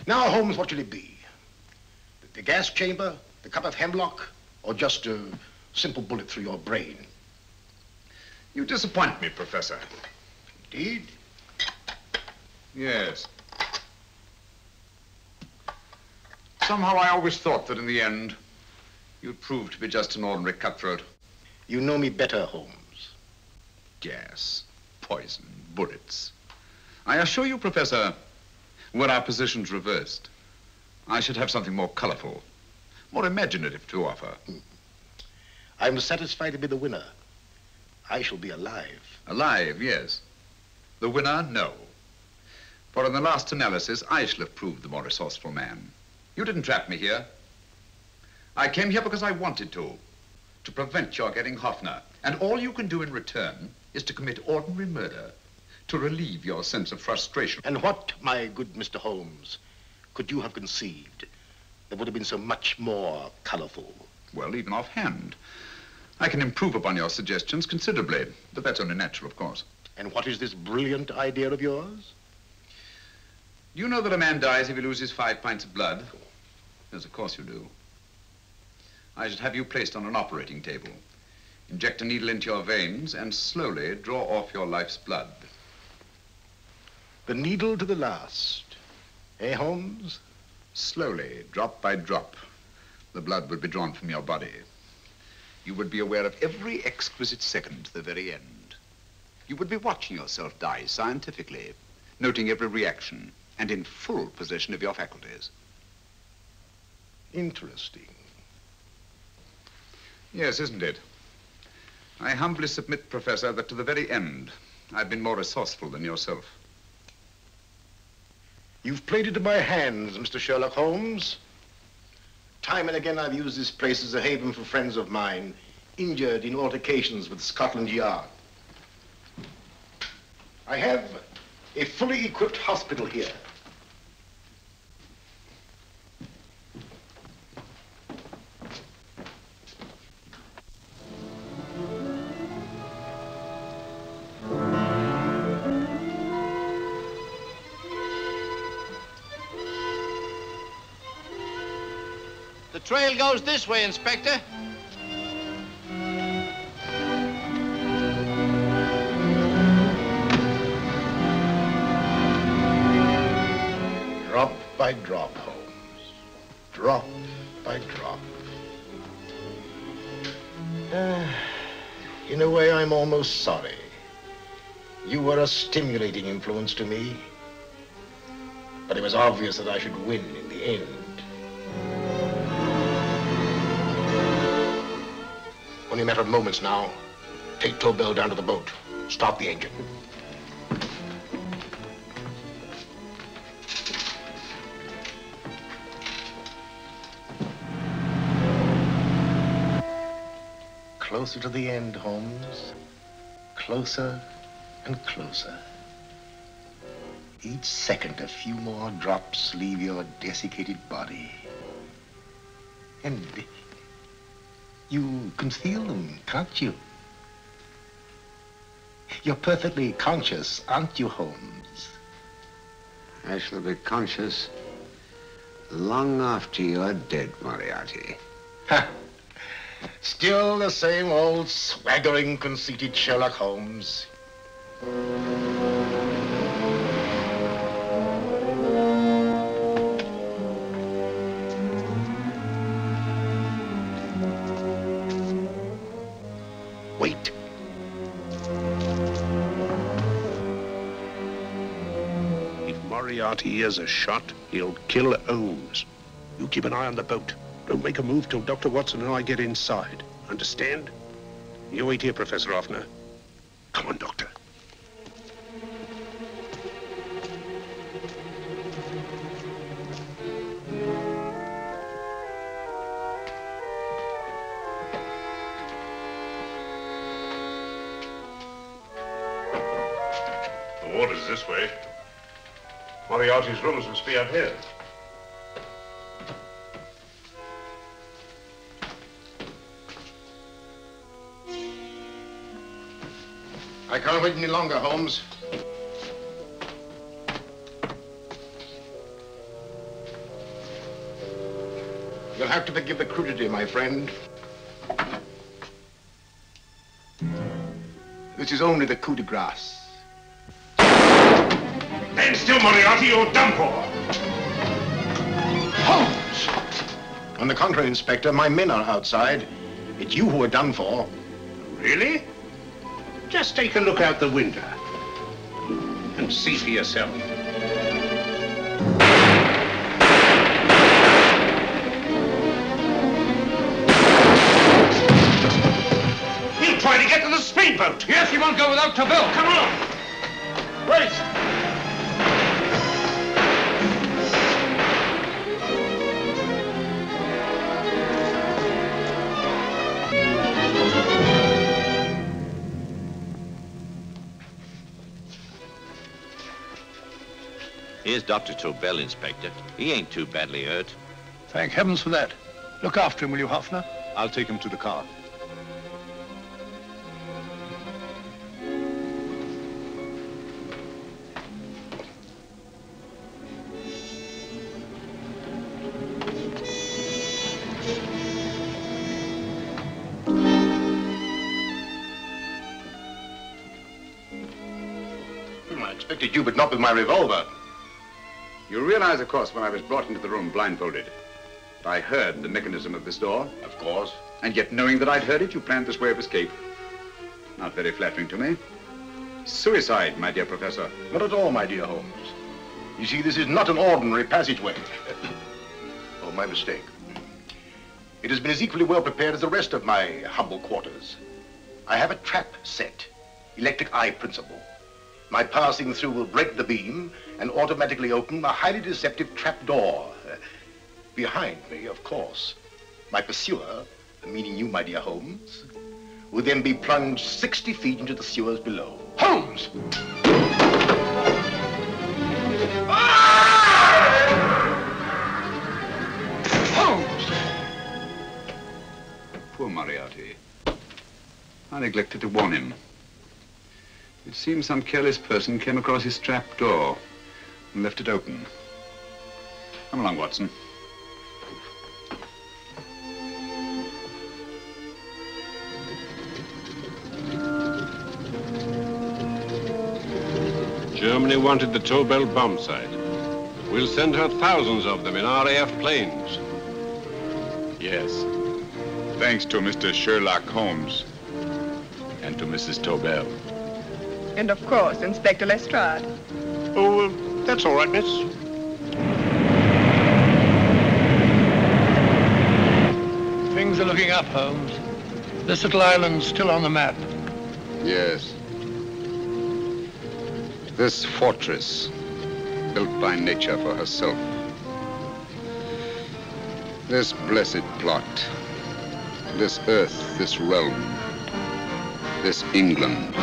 Now, Holmes, what should it be? The gas chamber, the cup of hemlock, or just a simple bullet through your brain? You disappoint me, Professor. Indeed? Yes. Somehow I always thought that in the end, you'd prove to be just an ordinary cutthroat. You know me better, Holmes. Gas, poison, bullets. I assure you, Professor, were our positions reversed, I should have something more colorful, more imaginative to offer. I'm satisfied to be the winner. I shall be alive. Alive, yes. The winner, no. For in the last analysis, I shall have proved the more resourceful man. You didn't trap me here. I came here because I wanted to prevent your getting Hoffner. And all you can do in return is to commit ordinary murder, to relieve your sense of frustration. And what, my good Mr. Holmes, could you have conceived that would have been so much more colorful? Well, even offhand, I can improve upon your suggestions considerably, but that's only natural, of course. And what is this brilliant idea of yours? You know that a man dies if he loses 5 pints of blood? Yes, of course you do. I should have you placed on an operating table. Inject a needle into your veins and slowly draw off your life's blood. The needle to the last. Eh, Holmes? Slowly, drop by drop, the blood would be drawn from your body. You would be aware of every exquisite second to the very end. You would be watching yourself die scientifically, noting every reaction, and in full possession of your faculties. Interesting. Yes, isn't it? I humbly submit, Professor, that to the very end, I've been more resourceful than yourself. You've played into my hands, Mr. Sherlock Holmes. Time and again I've used this place as a haven for friends of mine, injured in altercations with Scotland Yard. I have a fully equipped hospital here. The trail goes this way, Inspector. Drop by drop, Holmes. Drop by drop. In a way, I'm almost sorry. You were a stimulating influence to me. But it was obvious that I should win in the end. Only a matter of moments now. Take Tobel down to the boat. Stop the engine. Closer to the end, Holmes. Closer and closer. Each second, a few more drops leave your desiccated body. And you can feel them, can't you? You're perfectly conscious, aren't you, Holmes? I shall be conscious long after you're dead, Moriarty. Ha! Still the same old swaggering, conceited Sherlock Holmes. Wait. If Moriarty hears a shot, he'll kill Holmes. You keep an eye on the boat. Don't make a move till Dr. Watson and I get inside. Understand? You wait here, Professor Hoffner. Come on, Doctor. The water's this way. Moriarty's rooms must be up here. I can't wait any longer, Holmes. You'll have to forgive the crudity, my friend. This is only the coup de grace. Stand still, Moriarty, you're done for. Holmes! On the contrary, Inspector, my men are outside. It's you who are done for. Really? Just take a look out the window and see for yourself. He'll try to get to the speedboat. Yes, he won't go without Tobel. Come on. Wait. Here's Dr. Tobel, Inspector. He ain't too badly hurt. Thank heavens for that. Look after him, will you, Hoffner? I'll take him to the car. I expected you, but not with my revolver. You realize, of course, when I was brought into the room blindfolded, that I heard the mechanism of this door? Of course. And yet, knowing that I'd heard it, you planned this way of escape. Not very flattering to me. Suicide, my dear Professor. Not at all, my dear Holmes. You see, this is not an ordinary passageway. Oh, my mistake. It has been as equally well prepared as the rest of my humble quarters. I have a trap set, electric eye principle. My passing through will break the beam and automatically open a highly deceptive trap door. Behind me, of course, my pursuer, meaning you, my dear Holmes, will then be plunged 60 feet into the sewers below. Holmes! Holmes! Poor Moriarty. I neglected to warn him. It seems some careless person came across his trap door and left it open. Come along, Watson. Germany wanted the Tobel bomb site. We'll send her thousands of them in RAF planes. Yes. Thanks to Mr. Sherlock Holmes and to Mrs. Tobel. And of course, Inspector Lestrade. Oh, that's all right, miss. Things are looking up, Holmes. This little island's still on the map. Yes. This fortress, built by nature for herself. This blessed plot. This earth, this realm. This England.